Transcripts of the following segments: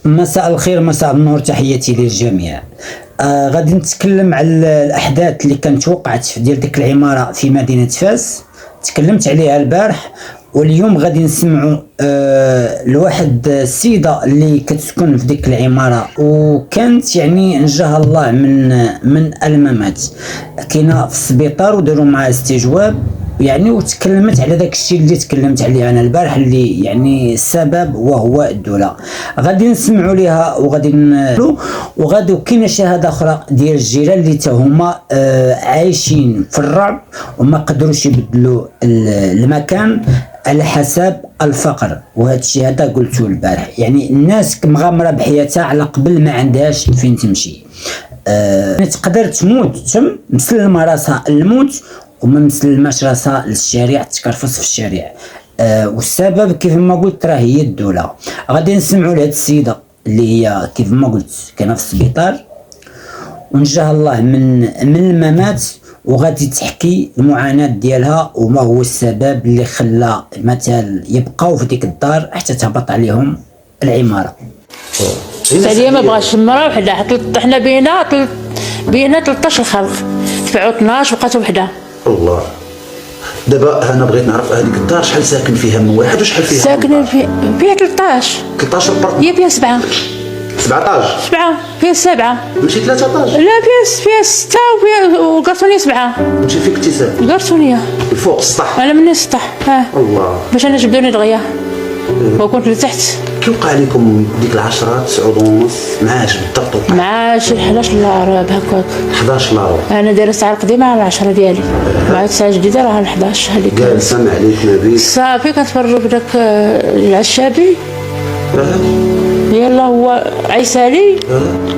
مساء الخير، مساء النور، تحياتي للجميع. غادي نتكلم على الاحداث اللي كانت وقعت في ديال ديك العماره في مدينه فاس. تكلمت عليها البارح، واليوم غادي نسمعوا لواحد السيده اللي كتسكن في ديك العماره، وكانت يعني نجاها الله من الممات. كاينه في السبيطار وداروا معها استجواب يعني، وتكلمت على داك الشيء اللي تكلمت عليه انا البارح، اللي يعني السبب وهو الدوله. غادي نسمعوا ليها وغادي كاينه شهاده اخرى ديال الجيران اللي تا هما عايشين في الرعب وما قدروش يبدلوا المكان على حسب الفقر. وهذا الشيء هذا قلته البارح، يعني الناس مغامره بحياتها على قبل ما عندهاش فين تمشي. تقدر تموت تم مسلمه راسها الموت، وما مسلماش راسها للشارع تكرفص في الشارع. والسبب كيف ما قلت راه هي الدوله. غادي نسمعوا لهاد السيده اللي هي كيف ما قلت كاينه في السبيطار ونجاها الله من الممات، وغادي تحكي المعاناه ديالها وما هو السبب اللي خلى مثلا يبقاو في ديك الدار حتى تهبط عليهم العماره. هي ما بغاش مرا وحده، حنا بينا 13 خلق، دفعوا 12 بقات وحده. الله. دابا انا بغيت نعرف هذيك الدار شحال ساكن فيها من واحد وشحال فيها؟ ساكنين فيها 13 برك. هي فيها 7 فيها 7 ماشي 13. لا فيها 6 وقرصونيه 7. ماشي فيك انت ساكن؟ قرصونيه الفوق السطح. انا من السطح. الله. باش انا جبدوني دغيا وكنت لتحت. كي وقع عليكم ديك العشرة 9:30 معاش بالضبط؟ معاش 11 لارب هكاك. 11 لارب. انا دايره الساعه القديمه على 10 ديالي، مع الساعه الجديده راه 11 هذيك. جالسه ما عليك ما بيك صافي كنتفرجوا بداك العشابي. يلا هو عيسالي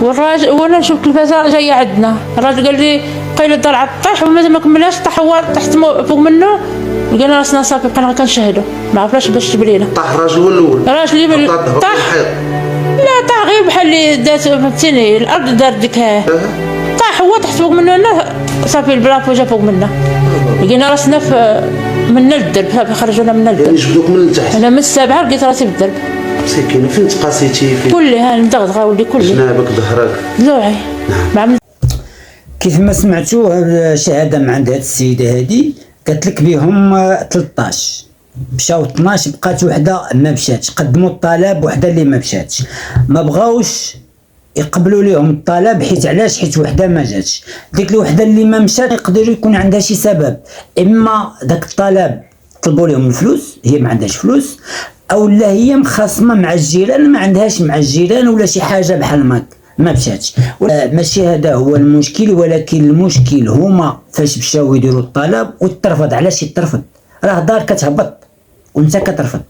والراجل، وانا نشوف التلفازه جايه عندنا. الراجل قال لي بقينا الدار على الطيح ومازال ما كملناش، طاح هو تحت فوق منه، لقينا راسنا صافي بقينا كنشاهدوا، ما عرفناش باش تجيب لينا. طاح الراجل هو الاول؟ الراجل اللي طاح لا طاح غير بحال اللي دات فهمتيني، الارض دارت ديك طاح هو تحت فوق منه، صافي البلاك جا فوق منا، لقينا راسنا منا للدرب، صافي خرجونا منا للدرب. يعني جبدوك من تحت؟ انا من 7 لقيت راسي بالدرب. مسكينه. فين تقاسيتي؟ فين كلي ها مدغدغه ولدي كلي. جنابك ظهرك ذوعي ما كيف ما سمعتوا الشهاده من عند هاد السيده هادي، قالت لك بهم 13 مشاو 12 بقات وحده ما مشاتش. قدموا الطلب وحده اللي ما مشاتش، ما بغاوش يقبلوا لهم الطلب. حيت علاش؟ حيت وحده ما جاتش. ديك الوحده اللي ما مشات يقدر يكون عندها شي سبب، اما داك الطلب طلبوا لهم الفلوس هي ما عندهاش فلوس، او لا هي مخاصمه مع الجيران ما عندهاش مع الجيران، ولا شي حاجه بحال ماك ما مشاتش. ماشي هذا هو المشكل، ولكن المشكل هما فاش مشاو يديروا الطلب وترفض. علاش يترفض؟ راه دار كتهبط وانت كترفض.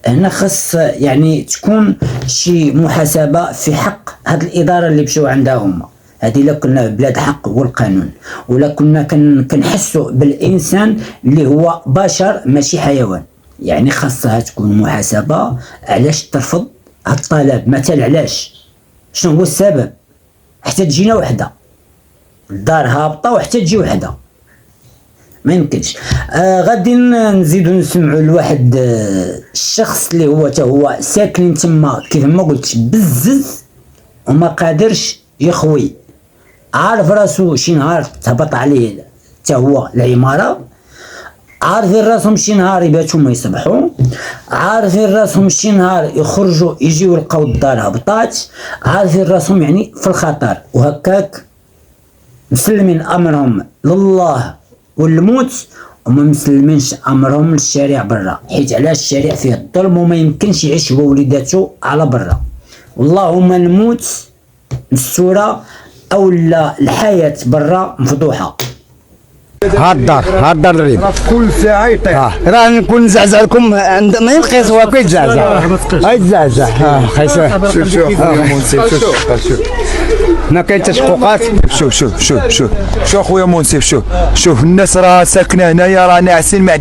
هنا خاص يعني تكون شي محاسبه في حق هاد الاداره اللي مشاو عندها هما. هذه لا كنا بلاد حق والقانون، ولا كنا كنحسوا بالانسان اللي هو بشر ماشي حيوان. يعني خاصها تكون محاسبه. علاش ترفض هاد الطلب مثلا؟ علاش؟ شنو هو السبب؟ حتى تجينا وحده الدار هابطه وحتى تجي وحده ما يمكنش. غادي نزيدو نسمعوا لواحد الشخص اللي هو تا هو ساكن تما كيف ما قلت بزز وما قادرش يخوي. عارف راسو شي نهار تهبط عليه تا هو العماره، عارفين راسهم شي نهار يباتوا ما يصبحوا، عارفين راسهم شي نهار يخرجوا يجيو يلقاو الدار هبطات، عارفين راسهم يعني في الخطر. وهكاك مسلمين امرهم لله والموت، وما مسلمينش امرهم للشارع برا. حيت علاش؟ الشارع فيه الظلم وما يمكنش يعيش هو وليداتو على برا. اللهم الموت مستوره او لا الحياه برا مفضوحه. هاد الدار الريب كل ساعه يطيح. راه نكون نزعزع لكم ما ينقص هو كيتزعزع يتزعزع. شوف خويا منصف، شوف ما كاين حتى شقوقات. شوف خويا منصف، شوف الناس راه ساكنه هنايا راه ناعسين، ما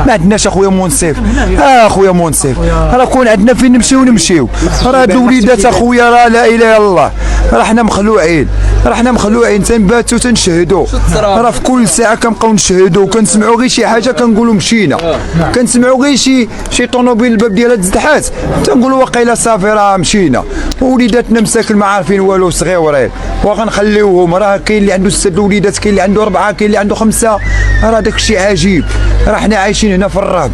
عندناش اخويا منصف. اخويا منصف راه كون عندنا فين نمشيو راه هاد الوليدات اخويا راه لا اله الا الله. راه حنا مخلوعين تنباتو تنشهدوا، راه في كل ساعه كنبقاو نشهدوا، كنسمعوا غير شي حاجه كنقولوا مشينا، كنسمعوا غير شي طوموبيل الباب ديالها تزدحات تنقولوا واقيلا صافي راه مشينا، ووليداتنا مساكن ما عارفين والو صغيورين وغنخليوهم. راه كاين اللي عنده 6 وليدات، كاين اللي عنده 4، كاين اللي عنده 5، راه داك الشيء عجيب. راه حنا عايشين هنا في الرهب،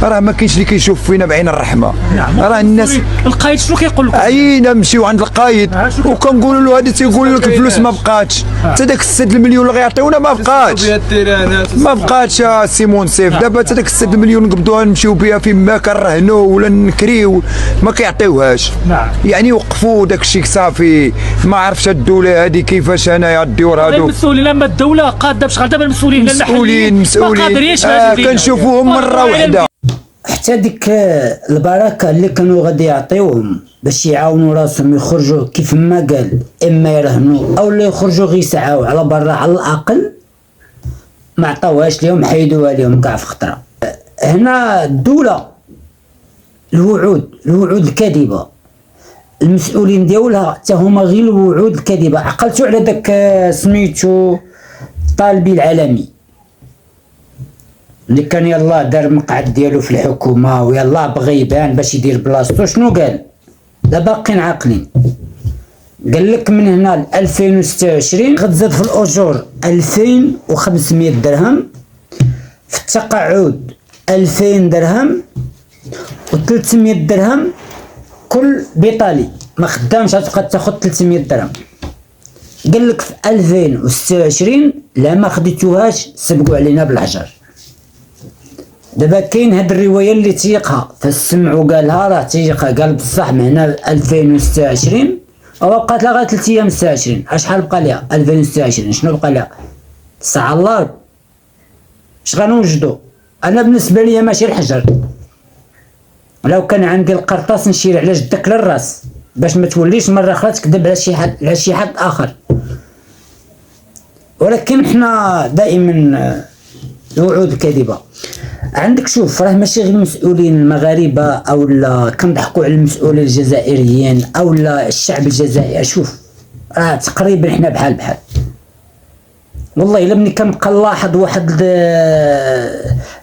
راه ما كاينش اللي كيشوف فينا بعين الرحمه. راه الناس القايد شنو كيقول لكم؟ عينا نمشيو عند القايد وكنقولوا له هذا تيقول لك الفلوس ما بقاتش، حتى داك 6 المليون اللي غيعطيونا ما بقاتش يا سي منصف. دابا حتى داك 6 المليون نقبضوها نمشيو بها فين ما كنرهنوا ولا نكريو ما كيعطيوهاش. يعني وقفوا داك الشيء صافي. ما عرفتش الدوله هذه كيفاش انايا الديور هادو المسؤولين لما الدوله قاده باش غادا المسؤولين مسؤولين كنشوفوهم مره واحده. حتى ديك البركه اللي كانوا غادي يعطيوهم باش يعاونوا راسهم يخرجوا كيف ما قال، اما يرهنوا او لا يخرجوا غير يسعاو على برا على الاقل، ما عطاوهاش لهم، حيدوها لهم كاع في خطره. هنا الدوله الوعود الكاذبه، المسؤولين ديالها حتى هما غير الوعود الكاذبه. عقلتوا على داك سميتو طالبي العالمي اللي كان يلاه دار مقعد ديالو في الحكومه ويلاه بغى يبان باش يدير بلاصتو، شنو قال؟ لا باقيين عاقلين. قال لك من هنا ل 2026 غتزاد في الاجور 2500 درهم، في التقاعد 2000 درهم و300 درهم. كل بيطالي ما خدامش غتبقى تاخد 300 درهم. قال لك في 2026 لا ما خديتوهاش سبقوا علينا بالحجر. دابا كاين هاد الروايه اللي تيقها فالسمع وقالها، راه تيقها قال بصح من هنا 2026 وبقات لها غير 3 ايام 26. شحال بقى ليها 2026؟ شنو بقى ليها؟ ساعة الله اش غنوجدو؟ انا بالنسبه لي ماشي الحجر، لو كان عندي القرطاس نشير على جدك للراس باش ما توليش مره اخرى تكذب على شي حد اخر. ولكن حنا دائما الوعود الكاذبه. عندك شوف، راه ماشي غير المسؤولين المغاربه او لا كنضحكوا على المسؤولين الجزائريين او لا الشعب الجزائري. شوف راه تقريبا حنا بحال والله الا ملي كنبقى نلاحظ واحد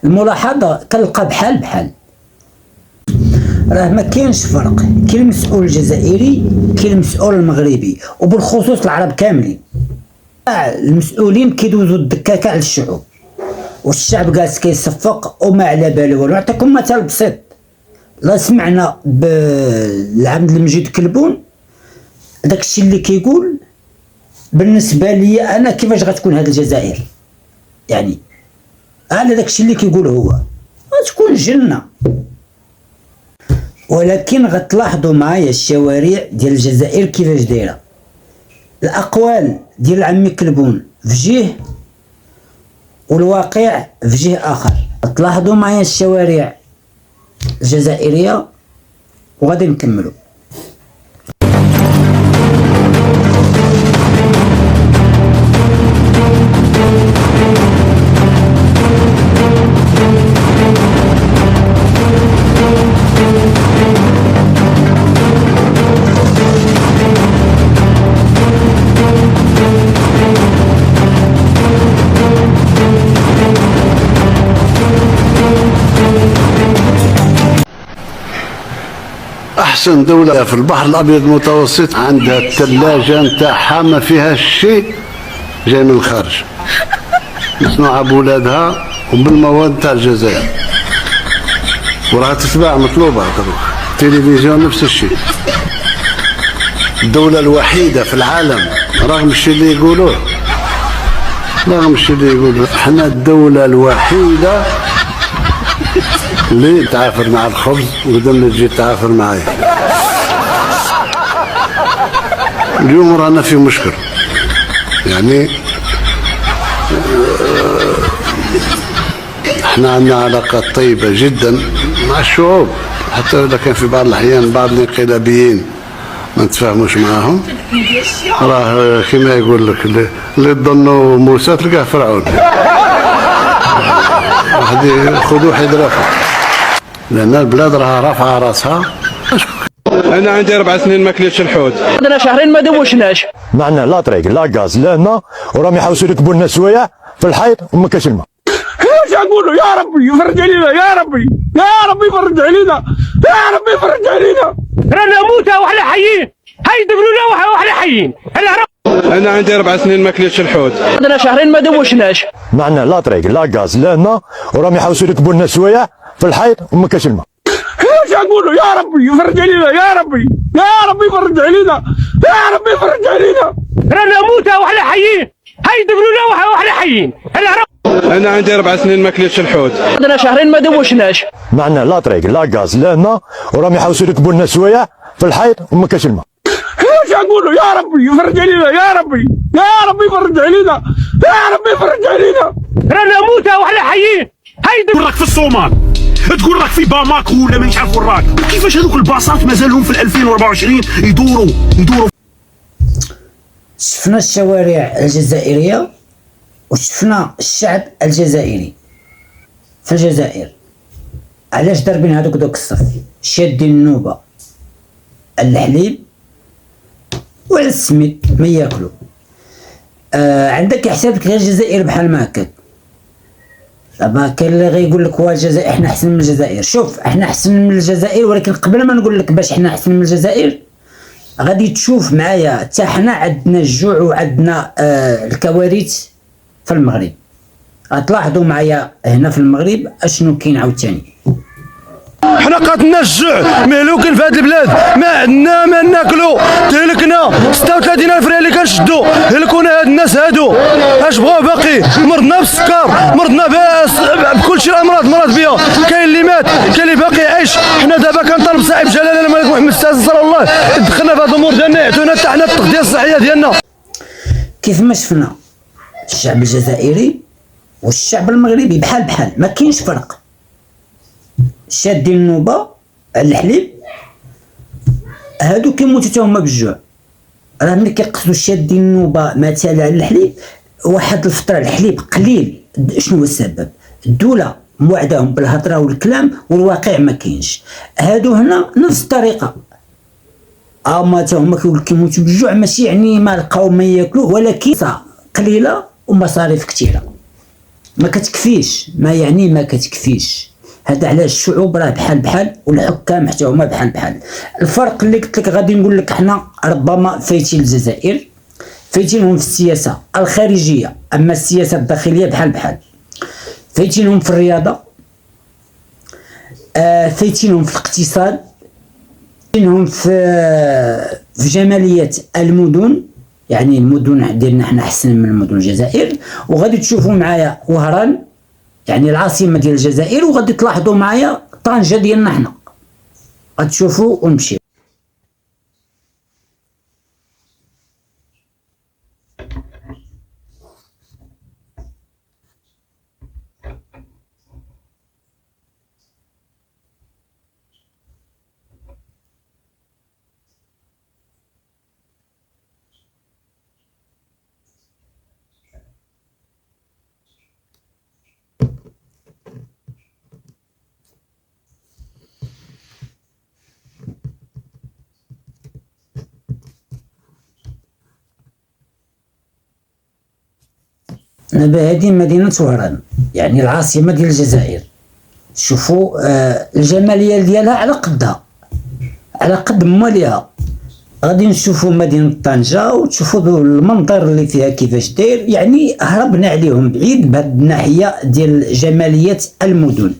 الملاحظه كنلقى بحال راه ما كاينش فرق. كاين المسؤول الجزائري كاين المسؤول المغربي، وبالخصوص العرب كاملين. المسؤولين كيدوزوا الدكاكه على الشعوب والشعب جالس كيصفق وما على بالو. نعطيكم مثال بسيط. لا سمعنا بالعبد المجيد كلبون داكشي اللي كيقول، بالنسبه لي انا كيفاش غتكون هذه الجزائر؟ يعني على داكشي اللي كيقول هو غتكون جنه. ولكن غتلاحظوا معايا الشوارع ديال الجزائر كيفاش دايره. الاقوال ديال عمي كلبون في جهه والواقع في جهه اخر. تلاحظوا معايا الشوارع الجزائريه وغادي نكملوا. أحسن دولة في البحر الأبيض المتوسط عندها الثلاجة نتاعها ما فيها شيء جاي من الخارج، مصنوعة بولادها وبالمواد تاع الجزائر، وراها تتباع مطلوبة. التلفزيون نفس الشيء. الدولة الوحيدة في العالم رغم الشيء اللي يقولوه، احنا الدولة الوحيدة اللي تعافر مع الخبز ودم تجي تعافر معايا. اليوم رانا في مشكل، يعني احنا عندنا علاقات طيبة جدا مع الشعوب، حتى إذا كان في بعض الأحيان بعض الانقلابيين ما نتفاهموش معاهم. راه كما يقول لك اللي تظنوا موسى تلقاه فرعون. واحد خذوه حيد رافع، لأن البلاد راها رافعة راسها. انا عندي 4 سنين ما كليتش الحوت. عندنا شهرين ما دوشناش. معنا لا طريق لا غاز لا ماء، وراهم يحوسوا يركبوا لنا سوايع في الحيط وما كاش الماء. ايش نقولوا؟ يا ربي يفرج علينا، يا ربي يا ربي يفرج علينا، يا ربي يفرج علينا. رانا موتى واحنا حيين، هاي دبلونا واحنا حيين. انا عندي 4 سنين ما كليتش الحوت. عندنا شهرين ما دوشناش. معنا لا طريق لا غاز لا ماء، وراهم يحوسوا يركبوا لنا سوايع في الحيط وما كاش الماء. ايش نقولوا؟ يا ربي يفرج علينا، يا ربي يا ربي يفرج علينا، يا ربي يفرج علينا. رانا موتى واحنا حيين، هاي دبلونا واحنا حيين. انا عندي 4 سنين ما كليتش الحوت. عندنا شهرين ما دوشناش. معنا لا طريق لا غاز لا ماء، وراهم يحوسوا يركبوا لنا سوايع في الحيط وما كاش الماء. ايش نقولوا؟ يا ربي يفرج علينا، يا ربي يا ربي يفرج علينا، يا ربي يفرج علينا. رانا موتى واحنا حيين، هاي تقول راك في الصومال، تقول راك في باماكو ولا مانيش عارف وين راك. كيفاش هذوك الباصات مازالهم في 2024 يدوروا. شفنا الشوارع الجزائرية وشفنا الشعب الجزائري في الجزائر. علاش داربين هذوك دوك الصف شادين النوبة الحليب وعلى السميد ما ياكلوا. عندك حسابك غير الجزائر بحال ما هكاك. دابا كاين اللي غيقول لك وا الجزائر احنا احسن من الجزائر. شوف احنا احسن من الجزائر، ولكن قبل ما نقول لك باش احنا احسن من الجزائر غادي تشوف معايا حتى حنا عندنا الجوع وعندنا الكوارث في المغرب. غتلاحظوا معايا هنا في المغرب اشنو كاين عاوتاني. حنا قاتلنا الجوع مهلوكين في هاد البلاد، ما عندنا ما ناكلو، تهلكنا 36,000 ريال اللي كنشدو، هلكونا هاد الناس هادو. اش بغاو باقي؟ مرضنا بالسكر، مرضنا بكلشي الامراض مرض بها، كاين اللي مات، كاين اللي باقي عايش. حنا دابا كنطالب صاحب جلاله الملك محمد السادس صلى الله دخلنا في هاد الامور ديالنا، يعطونا حتى حنا التغذيه الصحيه ديالنا. كيف ما شفنا الشعب الجزائري والشعب المغربي بحال ما كاينش فرق. شادين النوبة الحليب هادو كيموتو تا هما بالجوع. راه ملي كيقصدو شادين النوبة مثلا الحليب، واحد الفترة الحليب قليل. شنو هو السبب؟ الدولة موعداهم بالهضرة والكلام والواقع ما كاينش. هادو هنا نفس الطريقة، اما تا هما كيموتو بالجوع، ماشي يعني ما لقاو ما ياكلوه، ولكن قليلة ومصاريف كثيرة ما كتكفيش. ما كتكفيش. هذا علاش الشعوب راه بحال والحكام حتى هما بحال. الفرق اللي قلت لك غادي نقول لك حنا ربما فايتين الجزائر، فايتينهم في السياسه الخارجيه، اما السياسه الداخليه بحال. فايتينهم في الرياضه، فايتينهم في الاقتصاد، فايتينهم في جماليه المدن. يعني المدن ديالنا حنا احسن من مدن الجزائر. وغادي تشوفوا معايا وهران يعني العاصمة ديال الجزائر، وغادي تلاحظوا معايا طنجة ديالنا حنا. غتشوفوا ونمشي. دابا هذه مدينة وهران يعني العاصمة ديال الجزائر. شوفوا الجمالية ديالها على قدها، على قد مالها. غادي نشوفوا مدينة طنجة وتشوفوا المنظر اللي فيها كيفاش داير. يعني هربنا عليهم بعيد بهذه الناحية ديال جمالية المدن.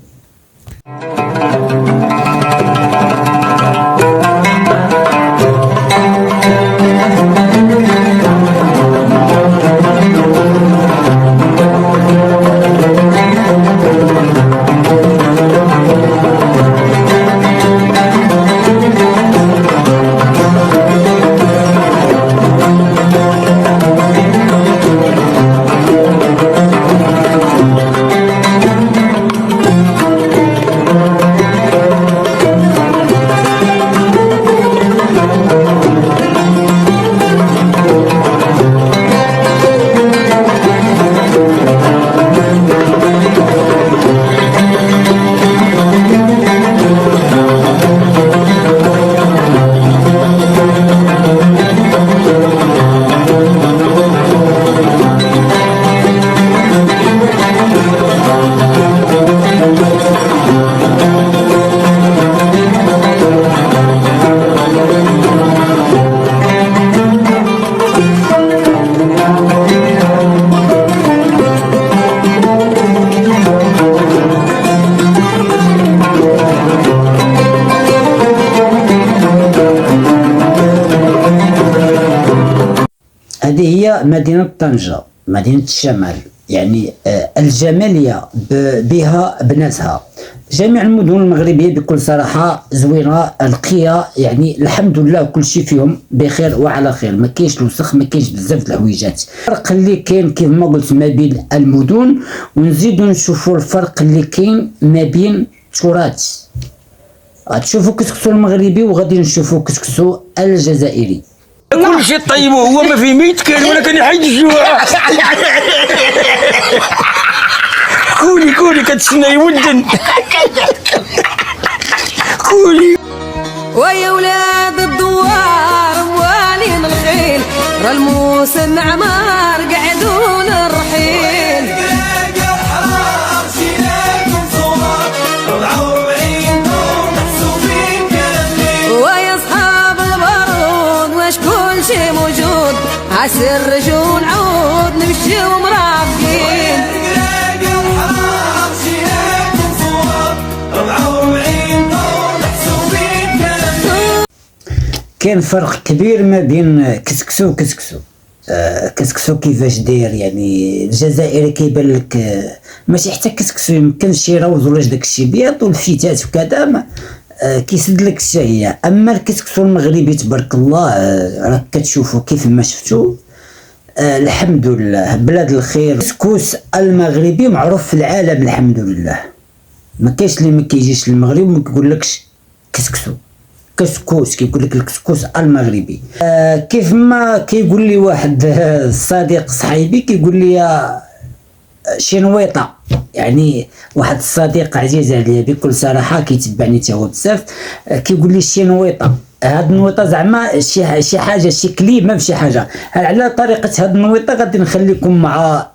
هذه هي مدينة طنجة، مدينة الشمال، يعني الجمالية بها بناتها. جميع المدن المغربية بكل صراحة زوينة، نقية، يعني الحمد لله كل شيء فيهم بخير وعلى خير، ما كاينش الوسخ، ما كاينش بزاف د الحويجات. الفرق اللي كاين كيف ما قلت ما بين المدن، ونزيدو نشوفوا الفرق اللي كاين ما بين التراث. غتشوفوا كسكسو المغربي وغادي نشوفوا كسكسو الجزائري. كل شيء طيب وهو ما في ميت كان ولكن يحيد الجوع. كولي كتسنى يودن. كولي ويا ولاد الدوار موالين الخيل، راه الموسم عمار قعدون الرحيل. ويا صحاب البارود واش كل شي موجود، عسر رجول عود نمشيو مرافقين. كاين فرق كبير ما بين كسكسو وكسكسو. كسكسو كيفاش داير، يعني الجزائري كيبان لك ماشي حتى كسكسو، يمكنش يروز ولا داك الشيء بيض والفتات وكذا كيسد لك الشهية. اما الكسكسو المغربي تبارك الله راك كتشوفوا كيف ما شفتوا، الحمد لله بلاد الخير. الكسكس المغربي معروف في العالم الحمد لله، ما كاينش اللي ما كيجيش للمغرب وما كيقولكش كسكسو. كسكس كيقول لك الكسكس المغربي. كيف ما كيقول لي واحد الصديق صحيبي كيقول لي شنويطه، يعني واحد الصديق عزيز عليا بكل صراحه كيتبعني تا هو بزاف، كيقول لي شنويطه. هاد النويطه زعما شي حاجه، شي كلمه بشي حاجه. على طريقه هاد النويطه غادي نخليكم مع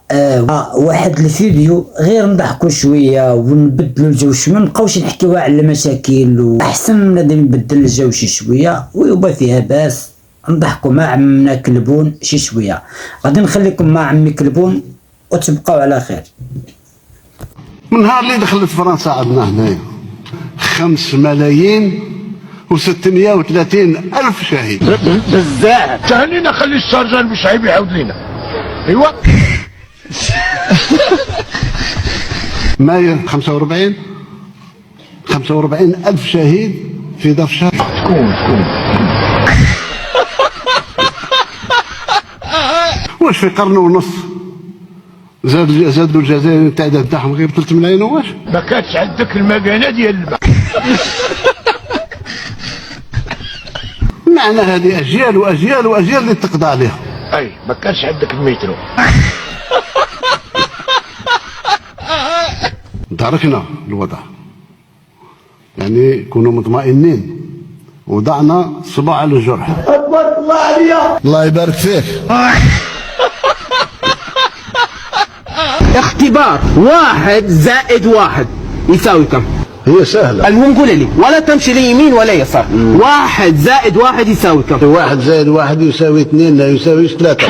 واحد الفيديو غير نضحكوا شويه ونبدلوا الجو شويه، ما نبقاوش نحكيو على المشاكل، واحسن من غادي نبدل الجو شي شويه ويبقى فيها باس نضحكوا مع عمنا كلبون شي شويه. غادي نخليكم مع عمي كلبون وتبقاو على خير. من نهار اللي دخلت فرنسا عندنا هنايا 5,630,000 شهيد. بزاف. تهنينا خلي السرجان مش عيب يعاود لينا. ايوا. مايو 45,000 شهيد في ظرف شهر. شكون واش في قرن ونص زادوا الجزائر التعداد تاعهم غير 3 ملايين واش؟ ما كانتش عندك المكانه ديال الماء. معنى هذه اجيال واجيال واجيال اللي تقضى عليها. اي ما كانش عندك المترو. تركنا الوضع، يعني كونوا مطمئنين، وضعنا صباع على الجرح. اكبر الله عليا. الله يبارك فيك. اختبار 1 زائد 1 يساوي كم؟ هي سهلة. المهم قول لي، ولا تمشي ليمين ولا يسار. 1 زائد 1 يساوي كم؟ 1 زائد 1 يساوي 2 لا يساويش 3.